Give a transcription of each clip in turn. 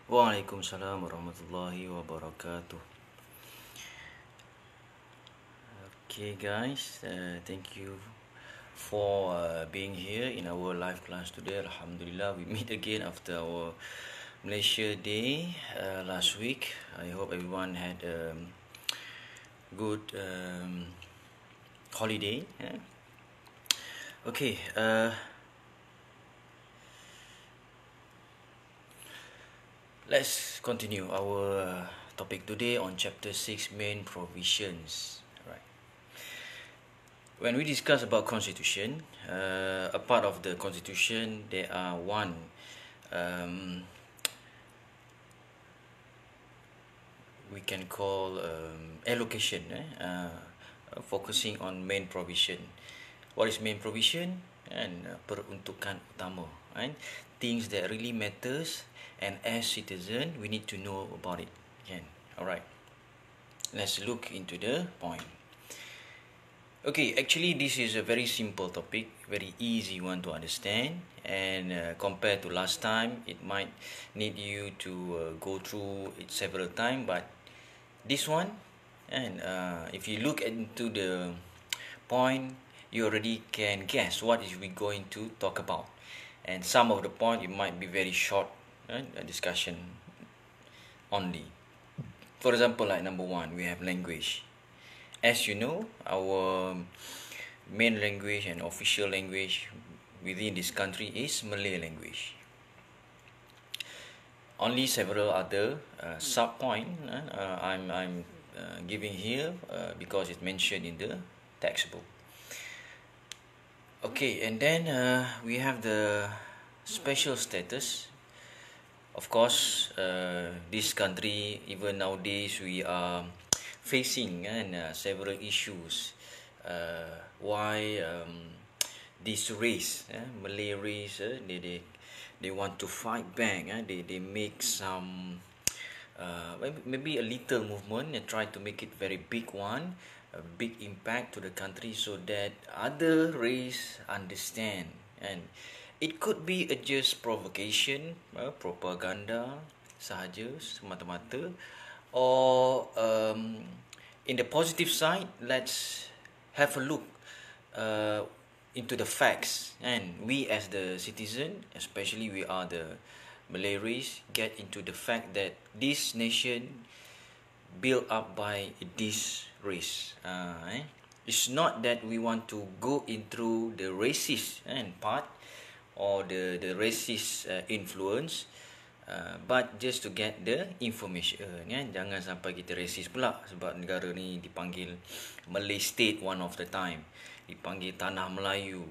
Waalaikumsalam warahmatullahi wabarakatuh. Okay, guys, thank you for being here in our live class today. Alhamdulillah, we meet again after our Malaysia Day last week. I hope everyone had a good holiday. Yeah? Okay. Let's continue our topic today on chapter 6, main provisions. Right. When we discuss about constitution, a part of the constitution there are we can call allocation, focusing on main provision. What is main provision? And peruntukan utama, right? Things that really matters, and as citizen we need to know about it. Again, alright. Let's look into the point. Okay, actually this is a very simple topic, very easy one to understand, and compared to last time, it might need you to go through it several times, but this one, and if you look into the point, you already can guess what is we going to talk about, and some of the point it might be very short discussion only. For example, like number one, we have language. As you know, our main language and official language within this country is Malay language. Only several other sub point I'm giving here because it's mentioned in the textbook. Okay, and then we have the special status. Of course, this country, even nowadays, we are facing several issues. Why this race, Malay race, they want to fight back. They make some maybe a little movement and try to make it very big one, a big impact to the country, so that other race understand. And it could be a just provocation, propaganda sahaja semata-mata, or in the positive side, let's have a look into the facts, and we as the citizen, especially we are the Malay race, get into the fact that this nation built up by this race. It's not that we want to go into the racist part or the racist influence, but just to get the information. Jangan sampai kita racist pula sebab negara ni dipanggil Malay state one of the time, dipanggil tanah Melayu,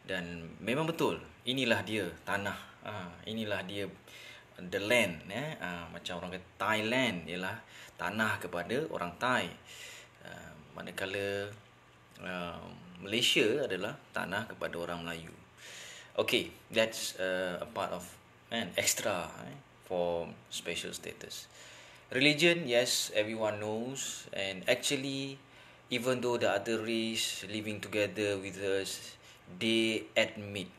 dan memang betul inilah dia tanah, inilah dia the land. Macam orang kata Thailand ialah tanah kepada orang Thai, manakala Malaysia adalah tanah kepada orang Melayu. Okay, that's a part of extra for special status. Religion, yes, everyone knows, and actually, even though the other race living together with us, they admit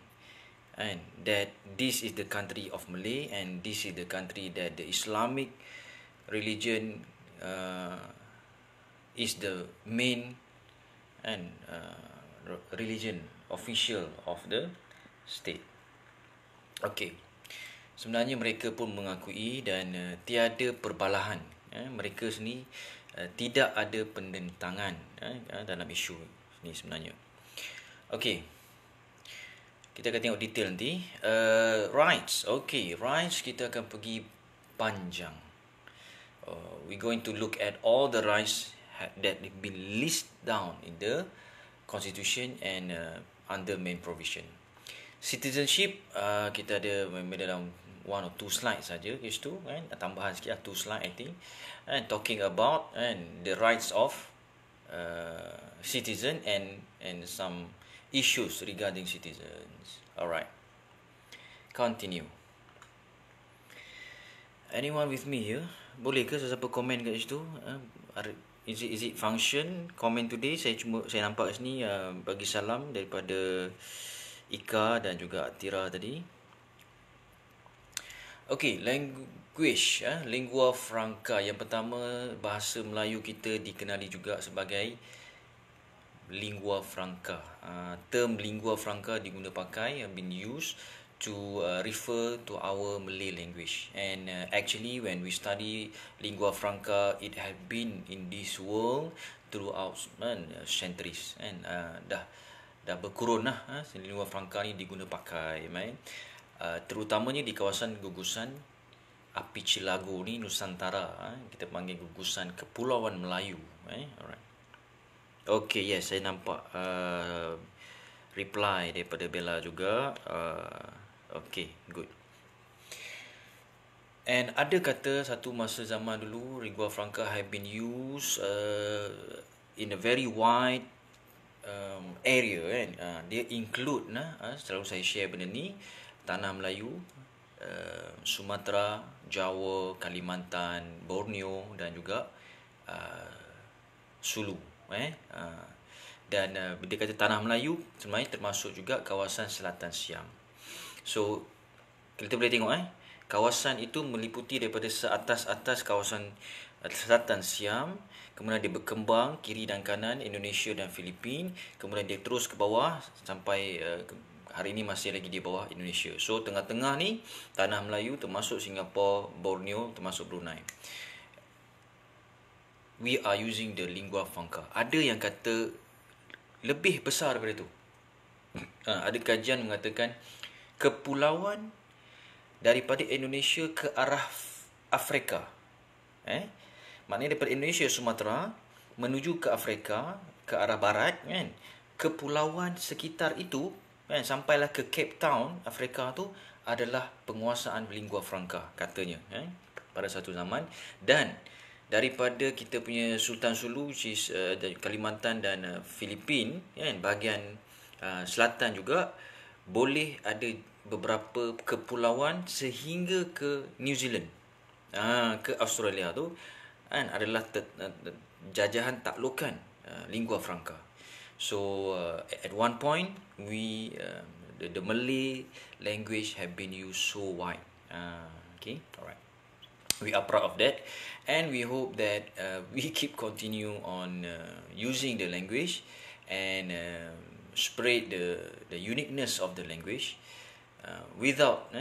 and that this is the country of Malay, and this is the country that the Islamic religion is the main and religion official of the state. Okay, sebenarnya mereka pun mengakui dan tiada perbalahan. Mereka sendiri tidak ada penentangan dalam isu ni sebenarnya. Okay, kita akan tengok detail nanti. Rights, okay, rights kita akan pergi panjang. We're going to look at all the rights that have been listed down in the constitution and under main provision. Citizenship, kita ada dalam one or two slides saja, is tu kan, tambahan sikit 2 slide I think, and talking about the rights of citizen and some issues regarding citizens. Alright, continue. Anyone with me here? Boleh ke sesiapa komen kat situ? Is it function comment today? Saya nampak kat sini bagi salam daripada Ika dan juga Atira tadi. Okey, language, lingua franca. Yang pertama, bahasa Melayu kita dikenali juga sebagai lingua franca. Term lingua franca diguna pakai, been used to refer to our Malay language. And actually, when we study lingua franca, it has been in this world throughout centuries. And dah berkurun lah, lingua franca ni diguna pakai, terutamanya di kawasan gugusan api Cilago ni, Nusantara, kita panggil gugusan Kepulauan Melayu. Alright. Okay, yes, saya nampak reply daripada Bella juga. Okay, good. And ada kata satu masa zaman dulu lingua franca have been used in a very wide area, kan. Dia include selalu saya share benda ni, tanah Melayu, Sumatera, Jawa, Kalimantan, Borneo dan juga Sulu. Dan dia kata tanah Melayu sebenarnya termasuk juga kawasan Selatan Siam. So kita boleh tengok kawasan itu meliputi daripada seatas-atas kawasan Selatan Siam, kemudian dia berkembang kiri dan kanan Indonesia dan Filipin, kemudian dia terus ke bawah sampai hari ini masih lagi di bawah Indonesia. So tengah-tengah ni tanah Melayu termasuk Singapura, Borneo, termasuk Brunei. We are using the lingua franca. Ada yang kata lebih besar daripada itu. Ada kajian mengatakan kepulauan daripada Indonesia ke arah Afrika. Maknanya daripada Indonesia, Sumatera menuju ke Afrika, ke arah barat, kan. Kepulauan sekitar itu, kan, sampailah ke Cape Town, Afrika tu adalah penguasaan lingua franca katanya, pada satu zaman. Dan daripada kita punya Sultan Sulu, which is Kalimantan dan Filipin, kan, bahagian selatan juga boleh ada beberapa kepulauan sehingga ke New Zealand, ke Australia tu, kan, adalah jajahan taklukan lingua franca. So at one point we the Malay language have been used so wide. Okay, alright. We are proud of that, and we hope that we keep continue on using the language and spread the uniqueness of the language without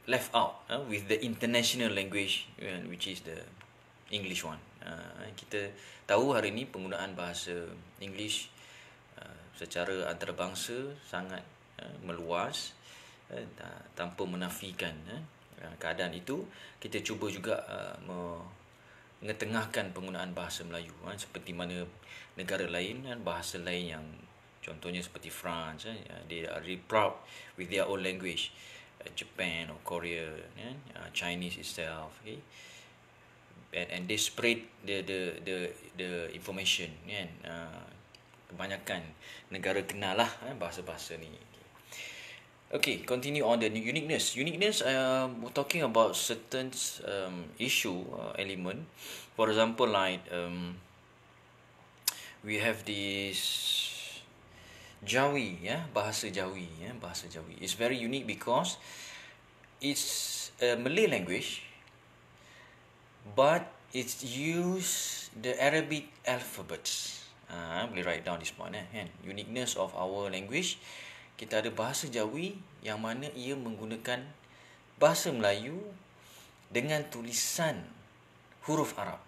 left out with the international language, which is the English one. Kita tahu hari ini penggunaan bahasa English secara antarabangsa sangat meluas. Tanpa menafikan keadaan itu, kita cuba juga mengetengahkan penggunaan bahasa Melayu, seperti mana negara lain, bahasa lain yang contohnya seperti France, they are really proud with their own language. Japan or Korea, Chinese itself, okay? And they spread the information, kan. Kebanyakan negara kenal lah bahasa-bahasa ni. Okay, continue on the uniqueness. Uniqueness, we're talking about certain issue, element. For example, like we have this Jawi, bahasa Jawi, bahasa Jawi. It's very unique because it's a Malay language, but it's use the Arabic alphabets. Boleh write down this point, kan? Uniqueness of our language. Kita ada bahasa Jawi yang mana ia menggunakan bahasa Melayu dengan tulisan huruf Arab.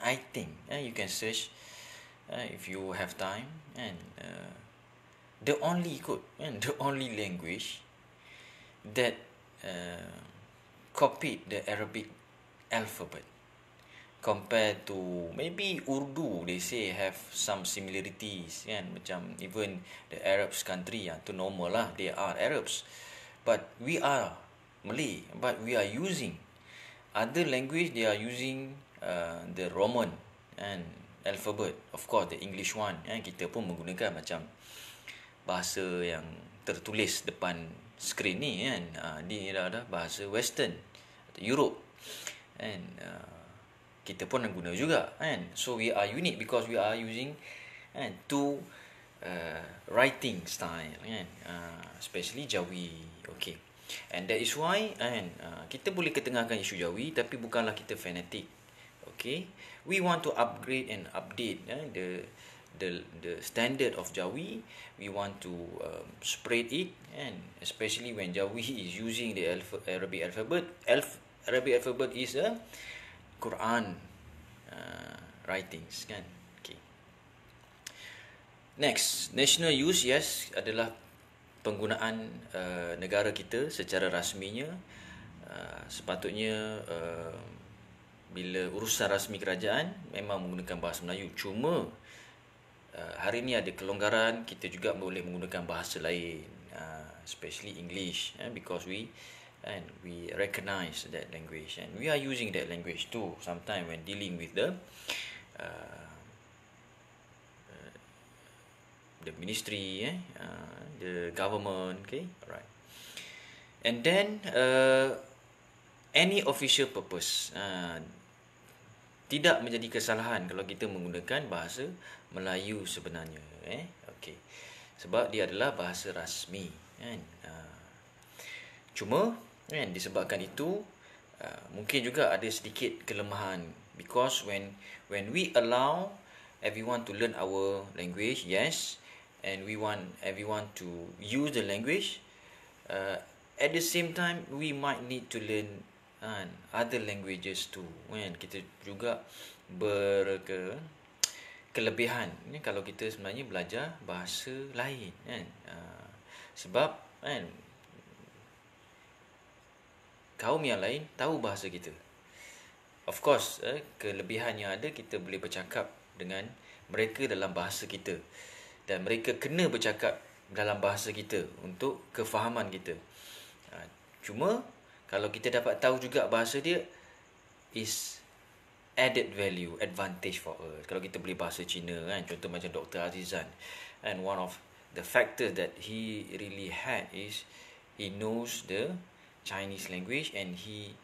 I think you can search if you have time, and the only language that copied the Arabic alphabet. Compared to maybe Urdu, they say have some similarities, kan, macam even the Arabs country, tu normal lah, they are Arabs, but we are Malay, but we are using other language. They are using the Roman and alphabet, of course the English one, kita pun menggunakan macam bahasa yang tertulis depan skrin ni, kan. Dia adalah bahasa Western atau Europe, and kita pun nak guna juga, kan. So we are unique because we are using two writing style kan, especially Jawi. Okay, and that is why kan, kita boleh ketengahkan isu Jawi tapi bukanlah kita fanatik. Okay, we want to upgrade and update the standard of Jawi. We want to spread it, and especially when Jawi is using the Arabic alphabet. Arabic alphabet is a Quran writings kan. Okay. Next, national use, yes, adalah penggunaan negara kita secara rasminya. Sepatutnya bila urusan rasmi kerajaan memang menggunakan bahasa Melayu. Cuma hari ini ada kelonggaran, kita juga boleh menggunakan bahasa lain, especially English, because we recognize that language and we are using that language too sometimes when dealing with the ministry, the government. Okay, alright. And then any official purpose, tidak menjadi kesalahan kalau kita menggunakan bahasa Melayu sebenarnya. Okay, sebab dia adalah bahasa rasmi kan. Cuma kan, disebabkan itu mungkin juga ada sedikit kelemahan, because when we allow everyone to learn our language, yes, and we want everyone to use the language, at the same time we might need to learn other languages too kan. Kita juga kelebihan kalau kita sebenarnya belajar bahasa lain kan. Sebab kan, kaum yang lain tahu bahasa kita. Of course, kelebihan yang ada, kita boleh bercakap dengan mereka dalam bahasa kita, dan mereka kena bercakap dalam bahasa kita untuk kefahaman kita. Cuma kalau kita dapat tahu juga bahasa dia, is added value, advantage for us. Kalau kita boleh bahasa Cina kan, contoh macam Dr. Azizan, and one of the factors that he really had is he knows the Chinese language, and he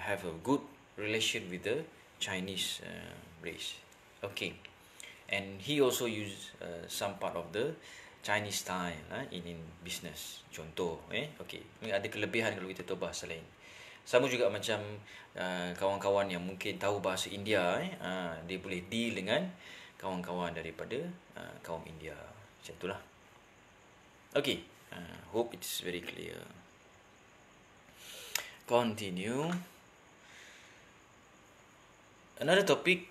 have a good relation with the Chinese race. Okay, and he also use some part of the Chinese style in business. Contoh, okay, ini ada kelebihan kalau kita tahu bahasa lain. Sama juga macam kawan-kawan yang mungkin tahu bahasa India, dia boleh deal dengan kawan-kawan daripada kaum India. Macam itulah. Okay, hope it's very clear. Continue. Another topic,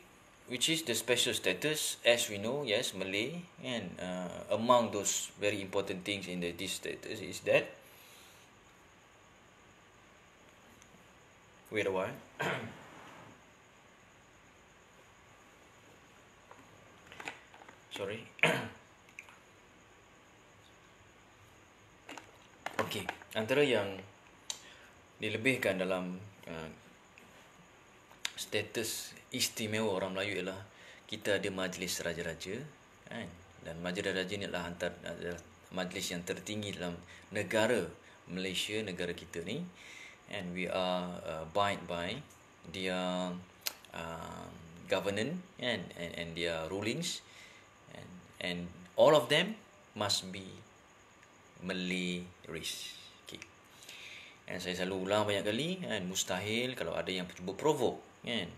which is the special status. As we know, yes, Malay, and among those very important things in this status is that, wait a while. Sorry. Okay, antara yang dilebihkan dalam status istimewa orang Melayu ialah kita ada majlis raja-raja kan? Dan majlis raja ni adalah majlis yang tertinggi dalam negara Malaysia, negara kita ni, and we are abide by their governance and their rulings, and all of them must be Malay race. Okay. And saya selalu ulang banyak kali kan, mustahil kalau ada yang cuba provoke kan,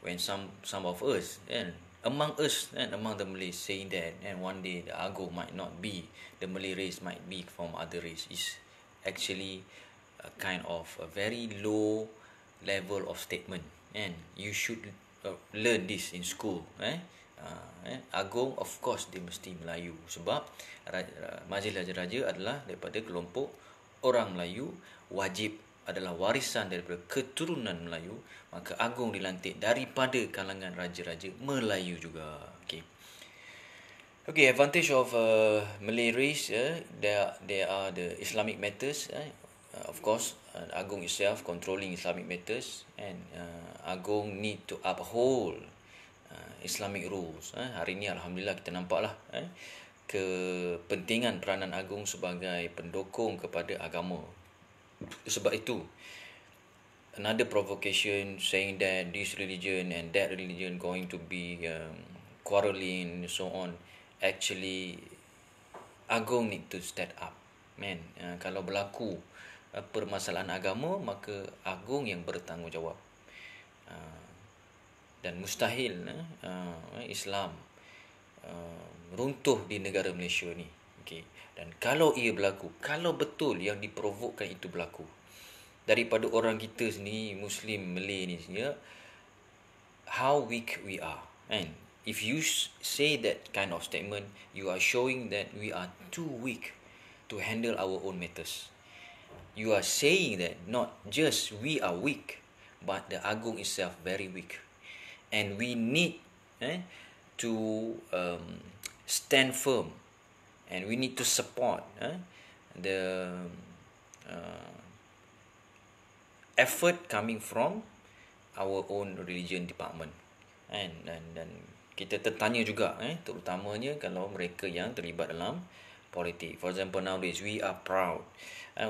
when some of us and among us and among the Malays saying that, and one day the Agong might not be the Malay race, might be from other race, is actually a kind of a very low level of statement, and you should learn this in school. Agong of course dia mesti Melayu, sebab majlis raja-raja adalah daripada kelompok orang Melayu, wajib adalah warisan daripada keturunan Melayu, maka Agong dilantik daripada kalangan raja-raja Melayu juga. Okay, advantage of Malay race, there are the Islamic matters, of course, Agong itself controlling Islamic matters, and Agong need to uphold Islamic rules. Hari ini alhamdulillah kita nampaklah kepentingan peranan Agong sebagai pendukung kepada agama. Sebab itu, another provocation saying that this religion and that religion going to be quarreling and so on, actually Agong need to step up, man. Kalau berlaku permasalahan agama, maka Agong yang bertanggungjawab. Dan mustahil Islam runtuh di negara Malaysia ni. Okay. Dan kalau ia berlaku, kalau betul yang diprovokkan itu berlaku, daripada orang kita sendiri, Muslim, Malay ni sebenarnya, how weak we are. And if you say that kind of statement, you are showing that we are too weak to handle our own matters. You are saying that not just we are weak, but the Agong itself very weak. And we need to stand firm, and we need to support the effort coming from our own religion department. Dan kita tertanya juga, terutamanya kalau mereka yang terlibat dalam politik. For example, nowadays we are proud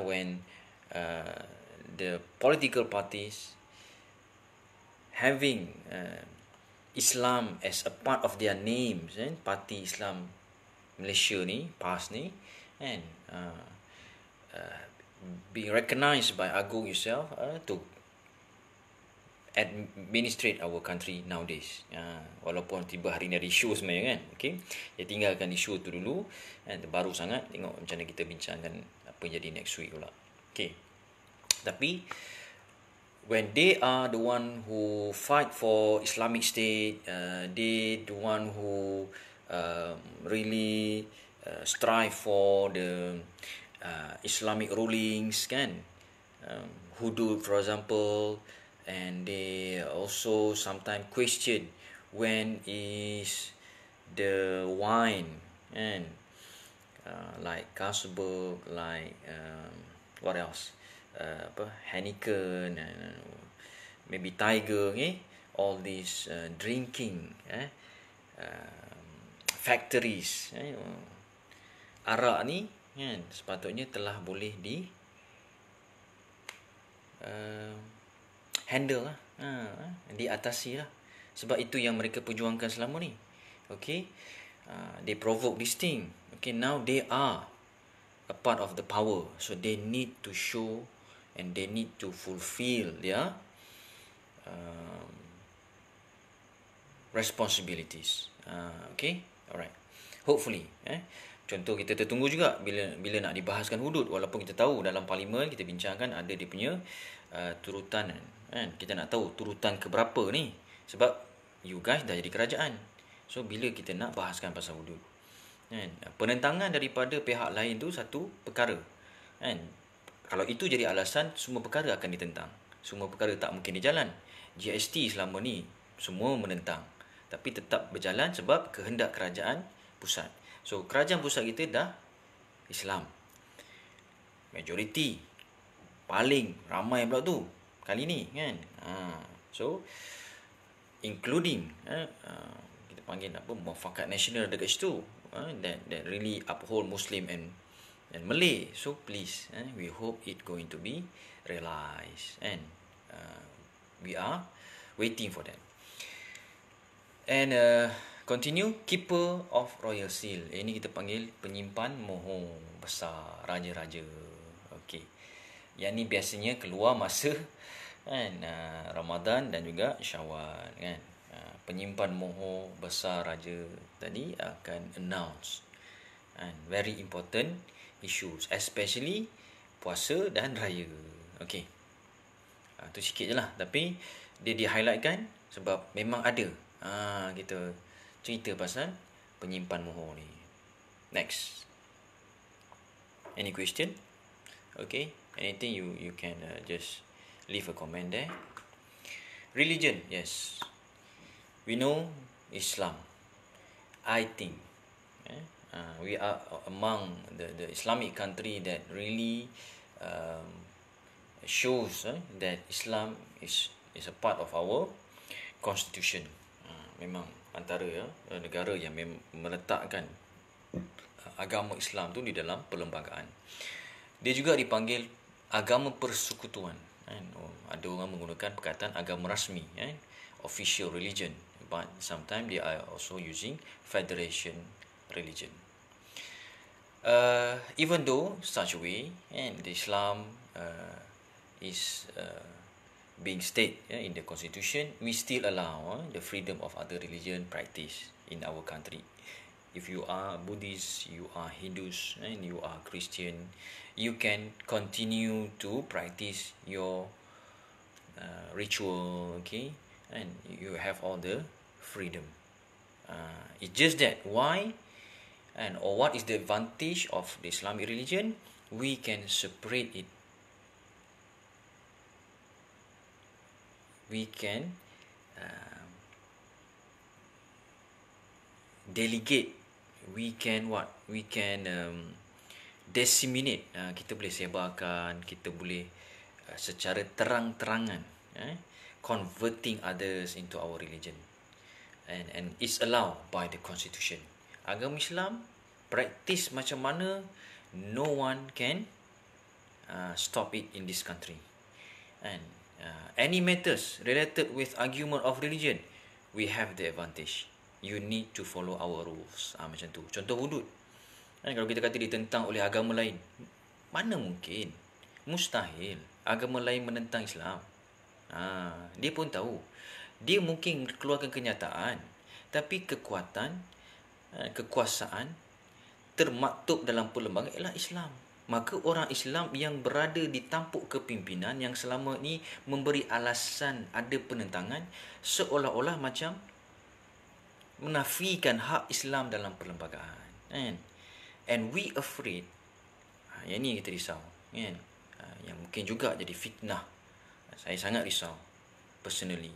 when the political parties having Islam as a part of their names, Parti Islam Malaysia ni, PAS ni, and being recognized by Agong itself to administrate our country nowadays. Walaupun tiba hari ni ada isu sebenarnya kan. Okay, dia tinggalkan isu tu dulu, baru sangat tengok macam mana kita bincangkan apa yang jadi next week pula. Okay, tapi when they are the one who fight for Islamic State, they the one who really strive for the Islamic rulings, kan? Hudud, for example, and they also sometimes question when is the wine, and like Carlsberg, like what else? Heineken, maybe Tiger, all these drinking factories, arak ni sepatutnya telah boleh di handle lah, diatasi lah. Sebab itu yang mereka perjuangkan selama ni. Okay, they provoke this thing. Okay, now they are a part of the power, so they need to show and they need to fulfill their responsibilities. Okay, alright. Hopefully, contoh kita tertunggu juga bila nak dibahaskan hudud. Walaupun kita tahu dalam parlimen kita bincangkan ada dia punya turutan, kan? Kita nak tahu turutan keberapa ni, sebab you guys dah jadi kerajaan. So bila kita nak bahaskan pasal hudud, kan? Penentangan daripada pihak lain tu satu perkara, kan? Kalau itu jadi alasan, semua perkara akan ditentang. Semua perkara tak mungkin berjalan. GST selama ni semua menentang, tapi tetap berjalan sebab kehendak kerajaan pusat. So kerajaan pusat kita dah Islam, majoriti, paling ramai pula tu kali ni, kan? So including kita panggil apa, Muafakat Nasional dekat situ, that really uphold Muslim and Malay. So please, we hope it going to be realized, and we are waiting for that. And continue, keeper of royal seal. Ini kita panggil penyimpan mohon besar raja-raja. Okay, yang ni biasanya keluar masa kan Ramadan dan juga Syawal, kan? Penyimpan mohon besar raja tadi akan announce, and very important issues, especially puasa dan raya. Okay, tu sikit je lah, tapi dia di-highlightkan sebab memang ada kita cerita pasal penyimpan mohon ni. Next, any question? Okay, anything you can just leave a comment there. Religion, yes, we know Islam. I think we are among the Islamic country that really shows that Islam is a part of our constitution. Memang antara negara yang meletakkan agama Islam tu di dalam perlembagaan. Dia juga dipanggil agama persekutuan, kan? Ada orang menggunakan perkataan agama rasmi, official religion, but sometimes they are also using federation religion. Even though such a way, and Islam is being stated in the constitution, we still allow the freedom of other religion practice in our country. If you are Buddhist, you are Hindus, and you are Christian, you can continue to practice your ritual, okay, and you have all the freedom. It's just that why and or what is the advantage of the Islamic religion? We can separate it. We can delegate. We can what? We can disseminate. Kita boleh sebarkan. Kita boleh secara terang-terangan converting others into our religion. And it's allowed by the constitution. Agama Islam practice macam mana, no one can stop it in this country. And any matters related with argument of religion, we have the advantage. You need to follow our rules. Macam tu. Contoh hudud. Kalau kita kata ditentang oleh agama lain, mana mungkin? Mustahil. Agama lain menentang Islam. Dia pun tahu. Dia mungkin keluarkan kenyataan, tapi kekuasaan termaktub dalam perlembagaan ialah Islam. Maka orang Islam yang berada di tampuk kepimpinan yang selama ni memberi alasan ada penentangan, seolah-olah macam menafikan hak Islam dalam perlembagaan. And we afraid, yang ni kita risau, yang mungkin juga jadi fitnah. Saya sangat risau personally.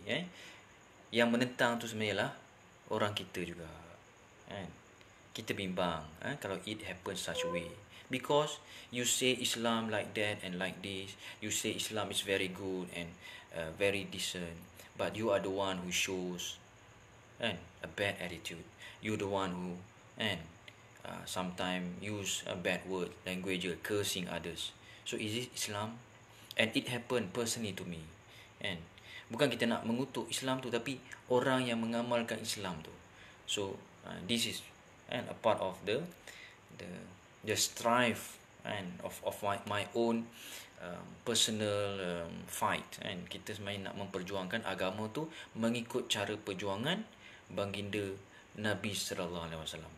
Yang menentang tu sebenarnya lah orang kita juga. Kita bimbang kalau it happens such a way. Because you say Islam like that and like this. You say Islam is very good and very decent. But you are the one who shows a bad attitude. You the one who sometimes use a bad word, language, cursing others. So is it Islam? And it happened personally to me. Bukan kita nak mengutuk Islam tu, tapi orang yang mengamalkan Islam tu. So this is a part of the strive of my own personal fight. Kita sebenarnya nak memperjuangkan agama tu mengikut cara perjuangan baginda Nabi sallallahu alaihi wasallam.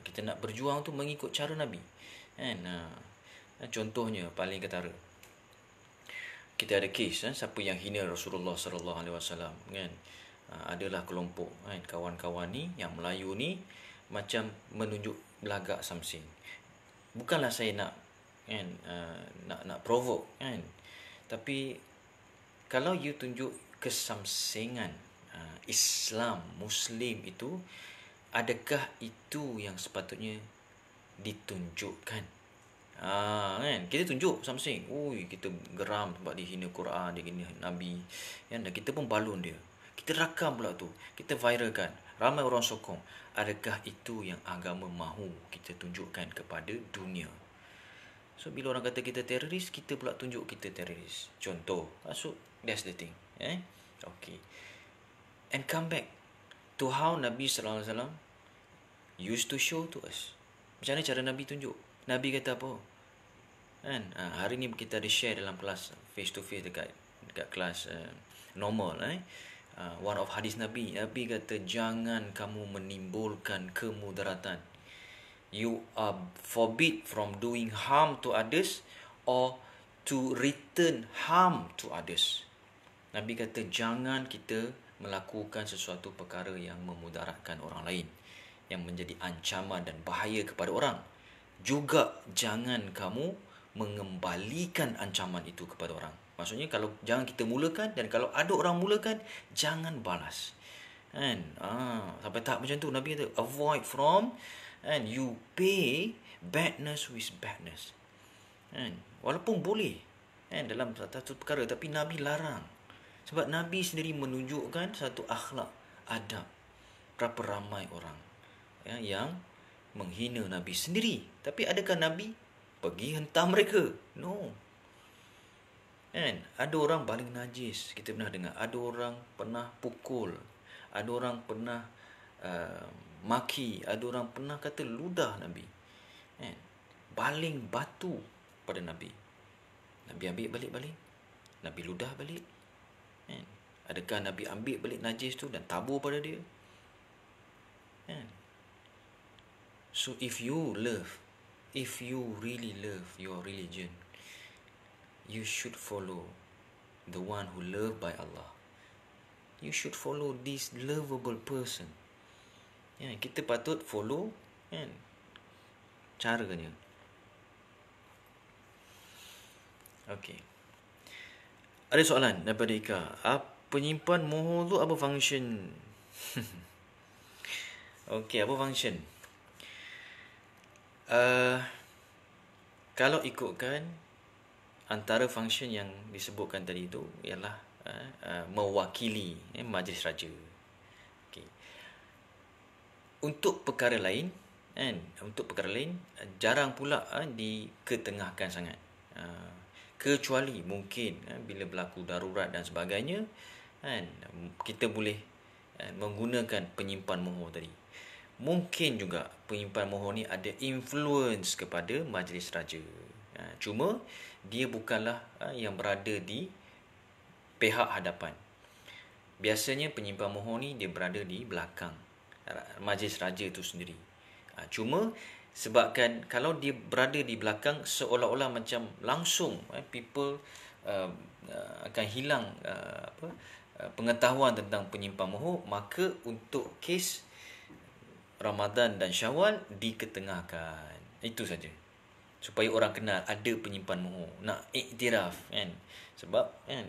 Kita nak berjuang tu mengikut cara Nabi. Contohnya paling ketara, kita ada kes siapa yang hina Rasulullah sallallahu alaihi wasallam, kan? Adalah kelompok kawan-kawan ni yang Melayu ni macam menunjuk belagak something. Bukanlah saya nak nak provoke, kan? Tapi kalau you tunjuk kesamsingan Islam, Muslim itu, adakah itu yang sepatutnya ditunjukkan? Kan, kita tunjuk something, kita geram sebab dia hina Quran, dia hina Nabi, kan? Dan kita pun balun dia, kita rakam pula tu, kita viralkan, ramai orang sokong. Adakah itu yang agama mahu kita tunjukkan kepada dunia? So bila orang kata kita teroris, kita pula tunjuk kita teroris. Contoh. So that's the thing. Okay. And come back to how Nabi sallallahu alaihi wasallam used to show to us. Macam mana cara Nabi tunjuk? Nabi kata apa? Hari ni kita ada share dalam kelas face to face dekat kelas normal. One of hadis Nabi kata, jangan kamu menimbulkan kemudaratan. You are forbid from doing harm to others or to return harm to others. Nabi kata jangan kita melakukan sesuatu perkara yang memudaratkan orang lain, yang menjadi ancaman dan bahaya kepada orang. Juga jangan kamu mengembalikan ancaman itu kepada orang. Maksudnya kalau jangan kita mulakan, dan kalau ada orang mulakan, jangan balas. Sampai tahap macam tu Nabi kata avoid from, and you pay badness with badness. Walaupun boleh dalam satu perkara, tapi Nabi larang. Sebab Nabi sendiri menunjukkan satu akhlak, adab. Berapa ramai orang yang menghina Nabi sendiri, tapi adakah Nabi pergi hentam mereka? No. Ada orang baling najis, kita pernah dengar. Ada orang pernah pukul, ada orang pernah maki, ada orang pernah kata ludah Nabi. Kan? Baling batu pada Nabi. Nabi ambil balik-balik. Nabi ludah balik. Kan? Adakah Nabi ambil balik najis tu dan tabur pada dia? Kan? So if you really love your religion, you should follow the one who loved by Allah. You should follow this lovable person. Ya, kita patut follow kan caranya. Okey. Ada soalan daripada Ika. Penyimpan mohon tu apa function? Okey, apa function? Kalau ikutkan antara function yang disebutkan tadi itu ialah mewakili majlis raja. Okay. Untuk perkara lain kan, jarang pula diketengahkan sangat. Kecuali mungkin bila berlaku darurat dan sebagainya kan, kita boleh menggunakan penyimpan mohon tadi. Mungkin juga penyimpan mohon ni ada influence kepada majlis raja. Cuma dia bukanlah yang berada di pihak hadapan. Biasanya penyimpan mohon ni dia berada di belakang majlis raja itu sendiri. Cuma sebabkan kalau dia berada di belakang, seolah-olah macam langsung people akan hilang pengetahuan tentang penyimpan mohon, maka untuk kes Ramadan dan Syawal diketengahkan. Itu saja. Supaya orang kenal ada penyimpan mohon, nak iktiraf kan. Sebab kan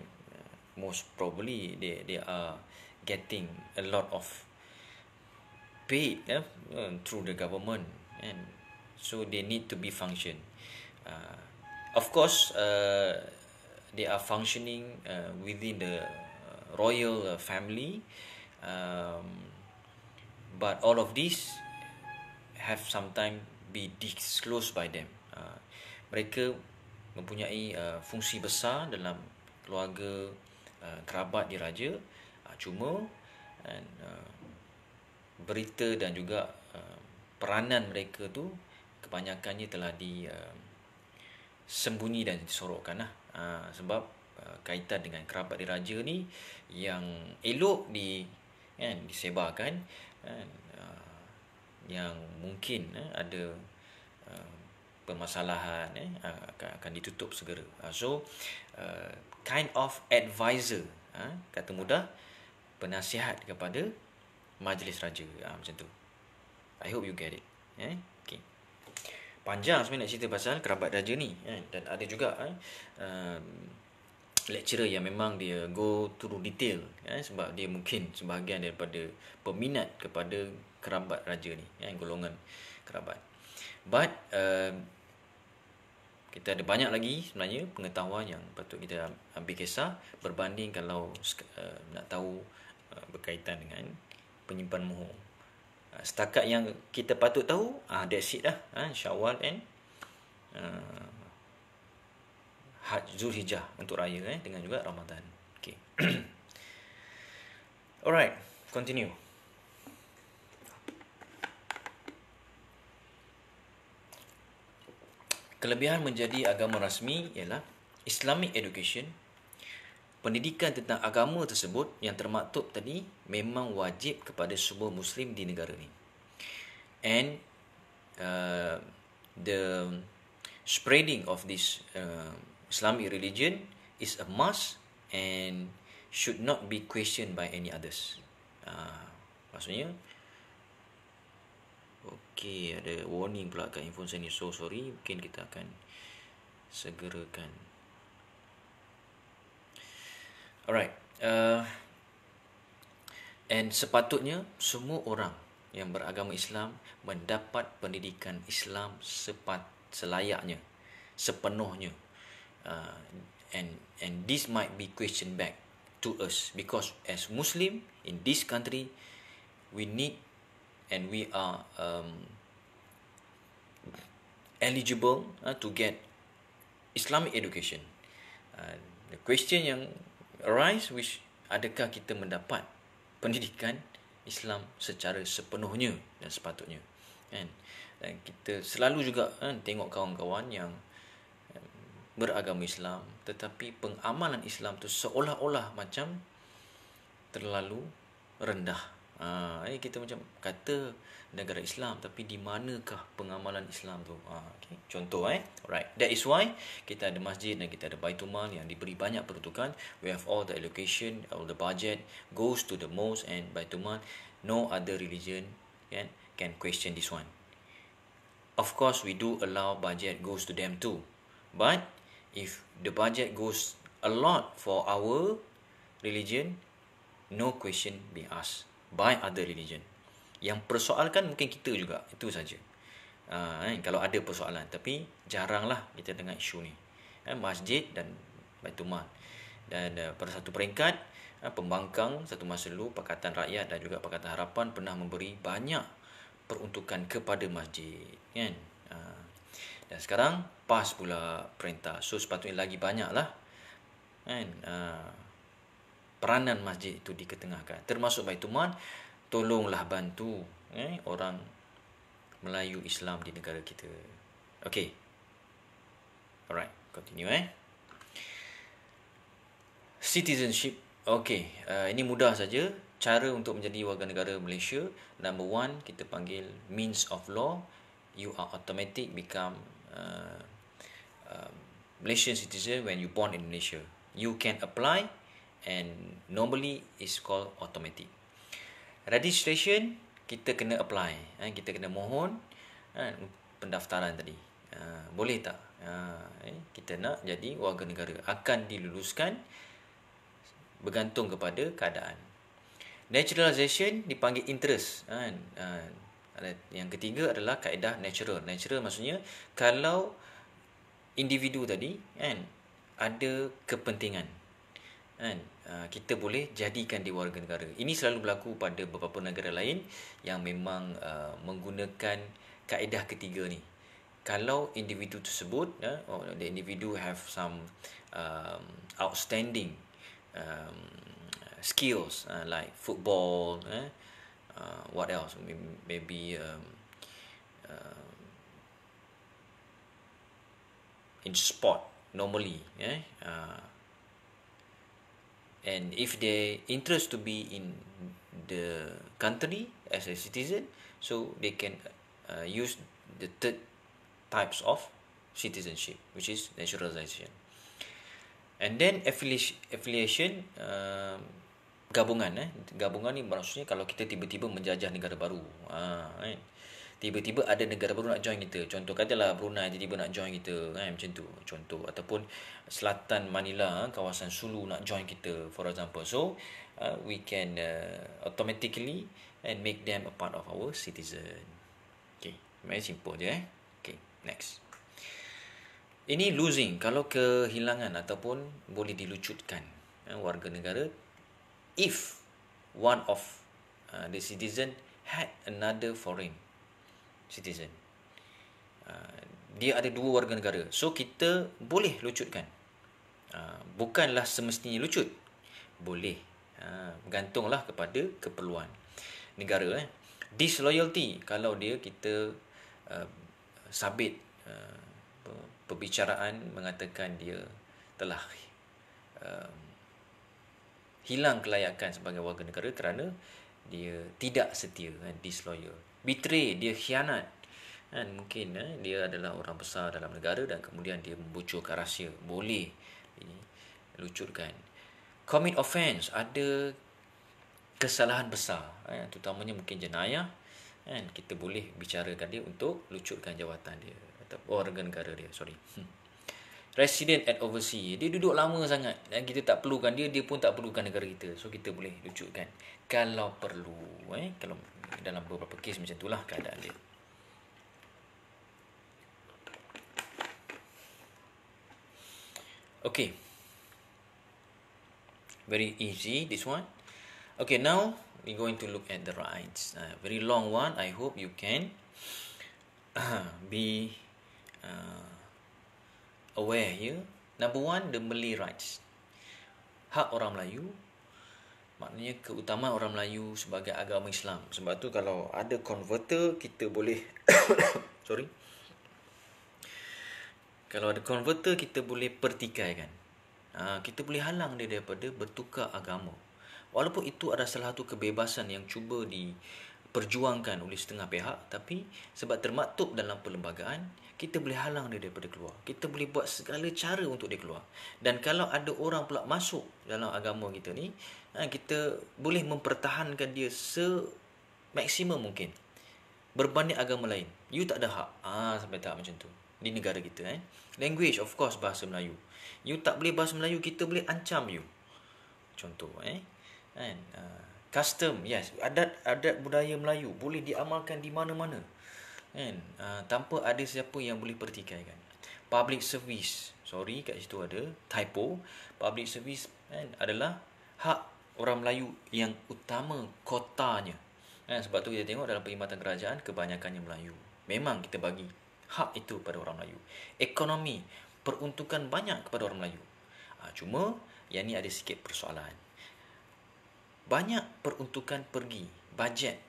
most probably they are getting a lot of paid through the government, and so they need to be function. Of course, they are functioning within the royal family, but all of this have sometimes be disclosed by them. Mereka mempunyai fungsi besar dalam keluarga kerabat diraja, cuma berita dan juga peranan mereka tu kebanyakannya telah disembunyi dan disorokkan lah. Sebab kaitan dengan kerabat diraja ni yang elok disebarkan, yang mungkin ada permasalahan akan ditutup segera. So kind of advisor, kata mudah, penasihat kepada majlis raja, macam tu. I hope you get it. Okay. Panjang sebenarnya nak cerita pasal kerabat raja ni, dan ada juga lecturer yang memang dia go through detail, sebab dia mungkin sebahagian daripada peminat kepada kerabat raja ni, golongan kerabat. But kita ada banyak lagi sebenarnya pengetahuan yang patut kita ambil kisah berbanding kalau nak tahu berkaitan dengan penyimpan mohon. Setakat yang kita patut tahu, that's it lah. Syawal and Zulhijjah untuk raya, dengan juga Ramadan. Okay. Alright, continue. Kelebihan menjadi agama rasmi ialah Islamic education. Pendidikan tentang agama tersebut yang termaktub tadi memang wajib kepada semua Muslim di negara ni. And the spreading of this Islamic religion is a must and should not be questioned by any others. Maksudnya, okey, ada warning pula kat handphone saya ni. So sorry, mungkin kita akan segerakan. Alright. And sepatutnya semua orang yang beragama Islam mendapat pendidikan Islam selayaknya, sepenuhnya. And this might be questioned back to us, because as Muslim in this country, we need and we are eligible to get Islamic education. The question yang arise, which adakah kita mendapat pendidikan Islam secara sepenuhnya dan sepatutnya, kan. Dan kita selalu juga tengok kawan-kawan yang beragama Islam tetapi pengamalan Islam tu seolah-olah macam terlalu rendah. Kita macam kata negara Islam tapi di manakah pengamalan Islam tu? Okay. Contoh alright. That is why kita ada masjid dan kita ada Baitulmal yang diberi banyak peruntukan. We have all the allocation, all the budget goes to the mosque and Baitulmal. No other religion can question this one. Of course we do allow budget goes to them too. But if the budget goes a lot for our religion, no question being asked by other religion. Yang persoalkan mungkin kita juga, itu saja. Kalau ada persoalan, tapi jaranglah kita dengar isu ni. Masjid dan Baitulmal. Dan pada satu peringkat, pembangkang satu masa dulu Pakatan Rakyat dan juga Pakatan Harapan pernah memberi banyak peruntukan kepada masjid, kan. Dan sekarang PAS pula perintah, so sepatutnya lagi banyaklah, kan, peranan masjid itu diketengahkan, termasuk Baitulmal. Tolonglah bantu orang Melayu Islam di negara kita. Okay, alright, continue. Citizenship. Okay, ini mudah saja. Cara untuk menjadi warga negara Malaysia. Number one, kita panggil means of law. You are automatic become Malaysian citizen when you born in Malaysia. You can apply and normally is called automatic. Registration, kita kena apply, kita kena mohon pendaftaran tadi. Boleh tak kita nak jadi warga negara, akan diluluskan bergantung kepada keadaan. Naturalization dipanggil interest. Yang ketiga adalah kaedah natural. Natural maksudnya kalau individu tadi ada kepentingan, kita boleh jadikan dia warga negara. Ini selalu berlaku pada beberapa negara lain yang memang menggunakan kaedah ketiga ni. Kalau individu tersebut, the individu have some outstanding skills like football, what else? Maybe in sport normally, and if they interest to be in the country as a citizen, so they can use the third types of citizenship, which is naturalization. And then affiliation, gabungan. Gabungan ni maksudnya kalau kita tiba-tiba menjajah negara baru, tiba-tiba ada negara baru nak join kita. Contoh katalah Brunei tiba-tiba nak join kita, macam tu contoh. Ataupun Selatan Manila, kawasan Sulu nak join kita, for example. So we can automatically and make them a part of our citizen. Okay, very simple je. Okay, next. Ini losing, kalau kehilangan ataupun boleh dilucutkan warga negara if one of the citizen had another foreign citizen. Dia ada dua warga negara, so kita boleh lucutkan. Bukanlah semestinya lucut, boleh, bergantunglah kepada keperluan negara. Disloyalty, kalau dia kita sabit perbicaraan mengatakan dia telah hilang kelayakan sebagai warga negara kerana dia tidak setia, disloyal. Betray, dia khianat, mungkin dia adalah orang besar dalam negara dan kemudian dia membocorkan rahsia, boleh lucutkan. Commit offence, ada kesalahan besar, terutamanya mungkin jenayah, kita boleh bicarakan dia untuk lucutkan jawatan dia atau warga negara dia. Resident at overseas, dia duduk lama sangat dan kita tak perlukan dia, dia pun tak perlukan negara kita, so kita boleh lucutkan kalau perlu. Kalau dalam beberapa kes macam itulah keadaan dia. Okay, very easy this one. Okay, now we're going to look at the rights. Very long one. I hope you can be aware here. Number one, the Malay rights. Hak orang Melayu Maknanya keutamaan orang Melayu sebagai agama Islam. Sebab tu kalau ada converter, kita boleh sorry. Kalau ada converter, kita boleh pertikaikan. Kita boleh halang dia daripada bertukar agama. Walaupun itu adalah salah satu kebebasan yang cuba diperjuangkan oleh setengah pihak, tapi sebab termaktub dalam perlembagaan, kita boleh halang dia daripada keluar. Kita boleh buat segala cara untuk dia keluar. Dan kalau ada orang pula masuk dalam agama kita ni, kita boleh mempertahankan dia semaksimum mungkin berbanding agama lain. You tak ada hak. Sampai tak macam tu di negara kita. Language, of course, bahasa Melayu. You tak boleh bahasa Melayu, kita boleh ancam you. Contoh, custom, yes, adat budaya Melayu boleh diamalkan di mana-mana, tanpa ada siapa yang boleh pertikaikan. Public service, sorry, kat situ ada typo. Public service adalah hak orang Melayu yang utama kotanya. Sebab tu kita tengok dalam perkhidmatan kerajaan kebanyakannya Melayu. Memang kita bagi hak itu pada orang Melayu. Ekonomi, peruntukan banyak kepada orang Melayu. Cuma yang ni ada sikit persoalan. Banyak peruntukan pergi, bajet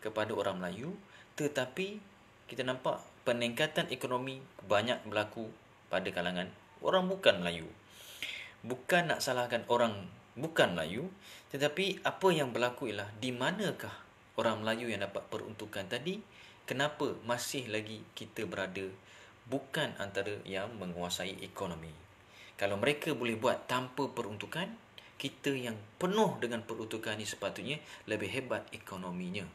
kepada orang Melayu, tetapi kita nampak peningkatan ekonomi banyak berlaku pada kalangan orang bukan Melayu. Bukan nak salahkan orang bukan Melayu, tetapi apa yang berlaku ialah di manakah orang Melayu yang dapat peruntukan tadi, kenapa masih lagi kita berada bukan antara yang menguasai ekonomi. Kalau mereka boleh buat tanpa peruntukan, kita yang penuh dengan peruntukan ni sepatutnya lebih hebat ekonominya.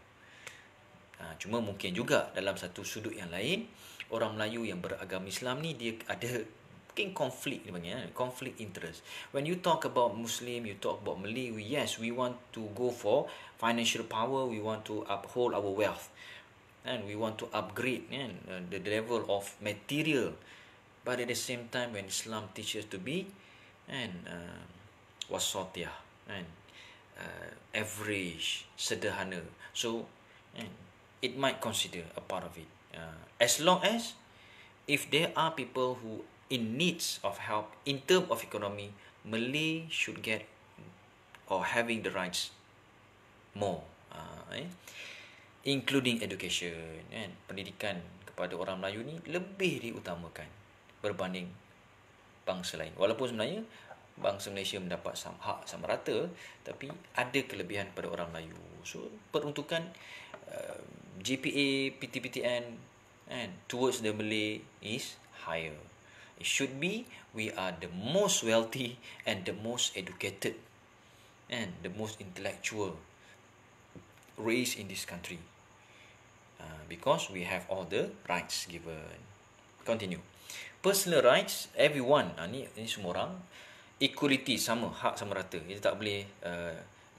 Cuma mungkin juga dalam satu sudut yang lain, orang Melayu yang beragama Islam ni dia ada mungkin konflik dia panggil, konflik interest. When you talk about Muslim, you talk about Malay, yes, we want to go for financial power, we want to uphold our wealth, and we want to upgrade the level of material. But at the same time, when Islam teaches to be wasatiyah, average, sederhana, so it might consider a part of it. As long as if there are people who in needs of help in terms of economy, Malay should get or having the rights more, including education, pendidikan kepada orang Melayu ni lebih diutamakan berbanding bangsa lain. Walaupun sebenarnya bangsa Malaysia mendapat hak sama rata, tapi ada kelebihan pada orang Melayu. So peruntukan GPA, PTPTN towards the Malay is higher. It should be we are the most wealthy and the most educated and the most intellectual race in this country, because we have all the rights given. Continue. Personal rights, everyone, ni semua orang, equality, sama, hak sama rata. Kita tak boleh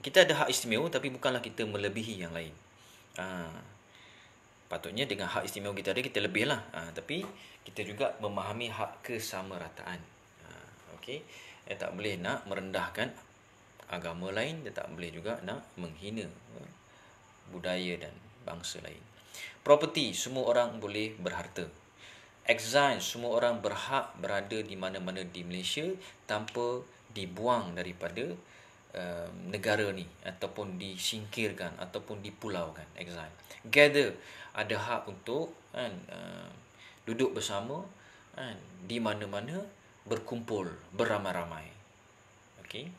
kita ada hak istimewa, tapi bukanlah kita melebihi yang lain. Patutnya dengan hak istimewa kita ada, kita lebih lah, tapi kita juga memahami hak kesamarataan. Okey, tak boleh nak merendahkan agama lain, dia tak boleh juga nak menghina budaya dan bangsa lain. Property, semua orang boleh berharta. Exile, semua orang berhak berada di mana-mana di Malaysia tanpa dibuang daripada negara ni, ataupun disingkirkan ataupun dipulaukan. Exile. Gather, ada hak untuk duduk bersama di mana-mana, berkumpul beramai-ramai. Okey.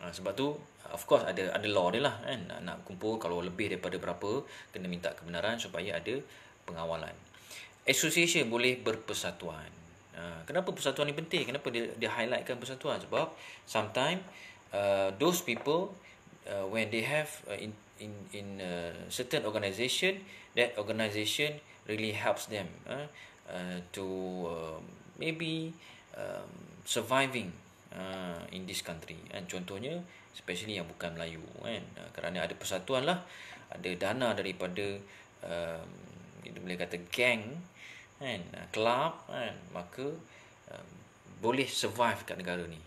Sebab tu of course ada law dia lah, nak kumpul kalau lebih daripada berapa kena minta kebenaran supaya ada pengawalan. Association, boleh berpersatuan. Kenapa persatuan ni penting? Kenapa dia highlightkan persatuan? Sebab sometimes those people when they have in certain organisation, that organisation really helps them to maybe surviving in this country. Contohnya especially yang bukan Melayu, kerana ada persatuan lah, ada dana daripada kita boleh kata gang, club, maka boleh survive kat negara ni.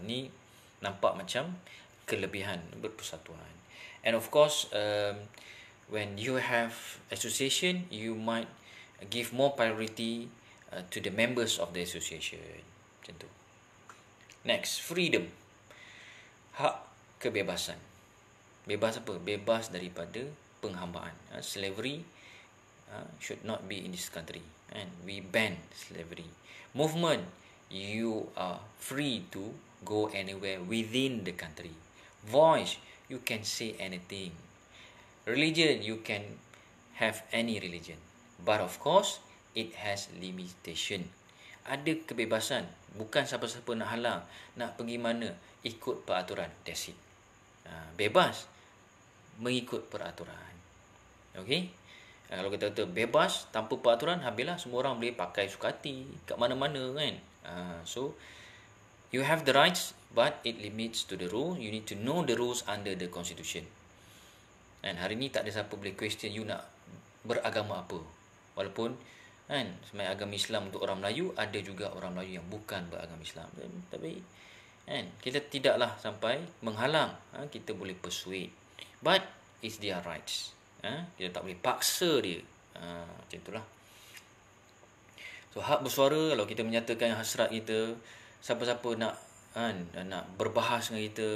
Ni nampak macam kelebihan berpersatuan. And of course, when you have association, you might give more priority to the members of the association. Macam tu. Next, freedom, hak kebebasan. Bebas apa? Bebas daripada penghambaan. Slavery should not be in this country, and we ban slavery. Movement, you are free to go anywhere within the country. Voice, you can say anything. Religion, you can have any religion, but of course it has limitation. Ada kebebasan, bukan siapa-siapa nak halang, nak pergi mana, ikut peraturan, that's it. Bebas mengikut peraturan. Okey. Kalau kita kata bebas tanpa peraturan, habislah semua orang boleh pakai sukati kat mana-mana kan. So you have the rights, but it limits to the rule. You need to know the rules under the constitution. And hari ni tak ada siapa boleh question you nak beragama apa. Walaupun kan sebenarnya agama Islam untuk orang Melayu, ada juga orang Melayu yang bukan beragama Islam. Tapi kan kita tidaklah sampai menghalang. Kita boleh persuade, but it's their rights. Kita tak boleh paksa dia. Macam itulah. So hak bersuara, kalau kita menyatakan hasrat kita, siapa-siapa nak nak berbahas dengan kita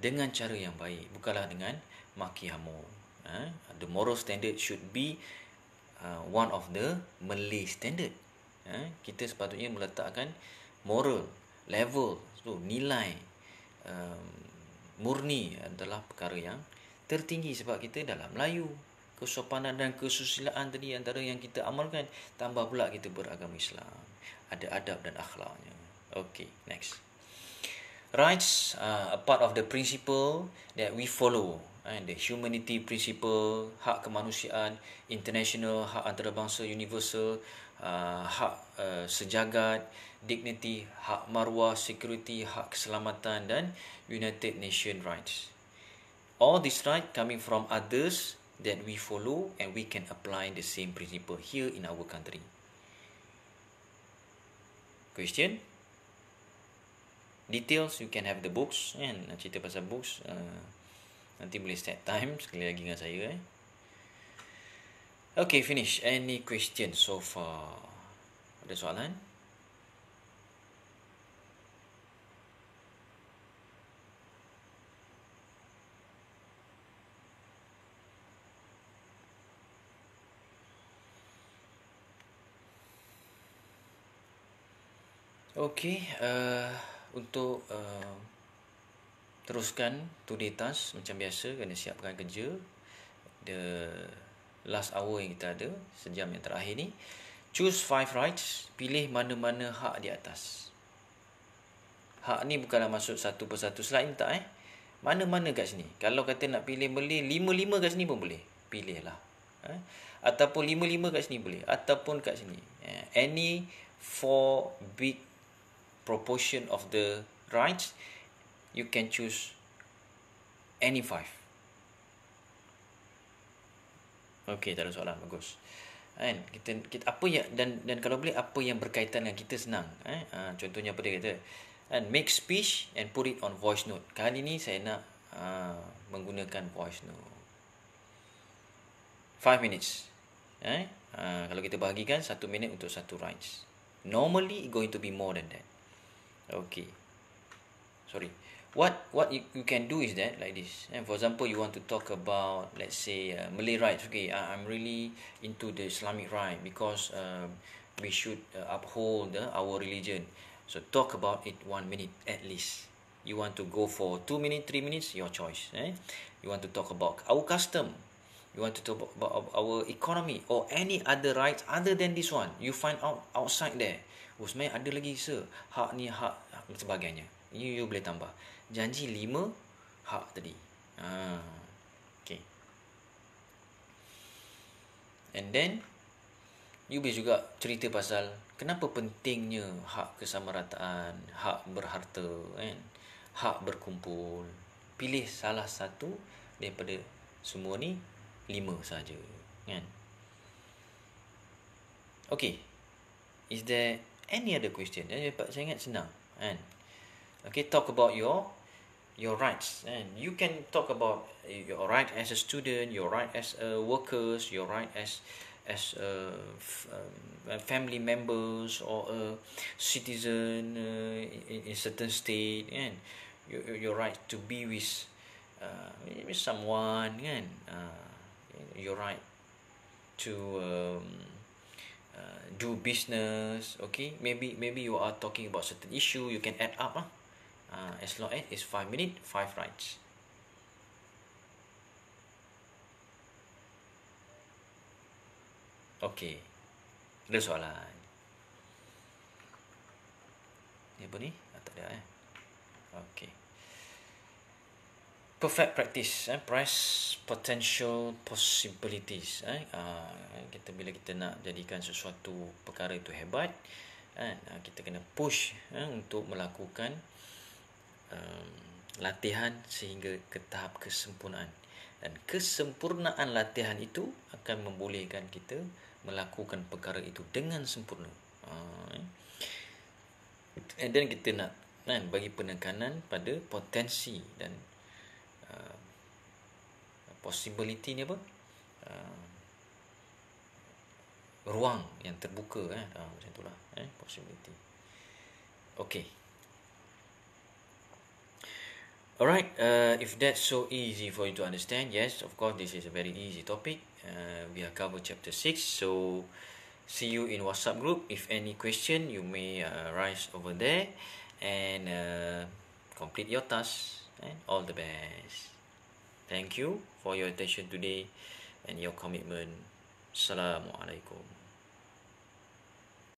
dengan cara yang baik, bukanlah dengan maki hamun. The moral standard should be one of the Malay standard. Kita sepatutnya meletakkan moral level, so nilai murni adalah perkara yang tertinggi, sebab kita dalam Melayu. Kesopanan dan kesusilaan tadi antara yang kita amalkan, tambah pula kita beragama Islam, ada adab dan akhlaknya. Okay, next. Rights are a part of the principle that we follow, the humanity principle, hak kemanusiaan international, hak antarabangsa universal, hak sejagat, dignity, hak maruah, security, hak keselamatan, dan United Nations rights. All these rights coming from others that we follow, and we can apply the same principle here in our country. Question? Details, you can have the books, kan? Cerita pasal books, nanti boleh set time sekali lagi dengan saya. Okay, finish. Any question so far? Ada soalan? Okay, untuk teruskan today task macam biasa, kena siapkan kerja. The last hour yang kita ada, sejam yang terakhir ni, choose 5 rights. Pilih mana-mana hak di atas. Hak ni bukanlah maksud satu persatu slide ni, tak mana-mana kat sini. Kalau kata nak pilih, boleh 5-5 kat sini pun boleh. Pilihlah. Ataupun 5-5 kat sini boleh. Ataupun kat sini. Any 4 big proportion of the rights, you can choose any 5. Okay, tak ada soalan, bagus. Kan, kita apa yang dan kalau boleh apa yang berkaitan dengan kita, senang. Contohnya apa dia kata? And make speech and put it on voice note. Kali ni saya nak menggunakan voice note. 5 minutes. Kalau kita bahagikan 1 minit untuk satu rights. Normally going to be more than that. Okay. Sorry. What you can do is that like this. And for example, you want to talk about, let's say, Malay rights. Okay, I'm really into the Islamic right because we should uphold our religion. So talk about it 1 minute at least. You want to go for 2 minutes, 3 minutes, your choice. You want to talk about our custom. You want to talk about our economy or any other rights other than this one. You find out outside there. Sebenarnya ada lagi hak ni, hak sebagainya. You boleh tambah. Janji 5 hak tadi. Okay. And then you boleh juga cerita pasal kenapa pentingnya hak kesamarataan, hak berharta, hak berkumpul. Pilih salah satu daripada semua ni, 5 saja, kan? Okay. Is there any other question? Saya ingat senang, kan? Okay, talk about your rights, and you can talk about your right as a student, your right as a workers, your right as family members or a citizen in certain state, and your right to be with maybe someone kan, you're right to do business. Okay, maybe you are talking about certain issue, you can add up as long as it's 5 minutes 5 rights. Okay, ada soalan ni apa ni? Tak ada Okay. Perfect practice, press potential possibilities. Kita bila kita nak jadikan sesuatu perkara itu hebat, kita kena push untuk melakukan latihan sehingga ke tahap kesempurnaan. Dan kesempurnaan latihan itu akan membolehkan kita melakukan perkara itu dengan sempurna. Dan kita nak bagi penekanan pada potensi dan possibility ni apa? Ruang yang terbuka macam itulah possibility. Okay. Alright, if that's so easy for you to understand, yes, of course this is a very easy topic. We have covered chapter 6, so see you in WhatsApp group. If any question, you may rise over there and complete your task. All the best. Thank you for your attention today and your commitment. Assalamualaikum.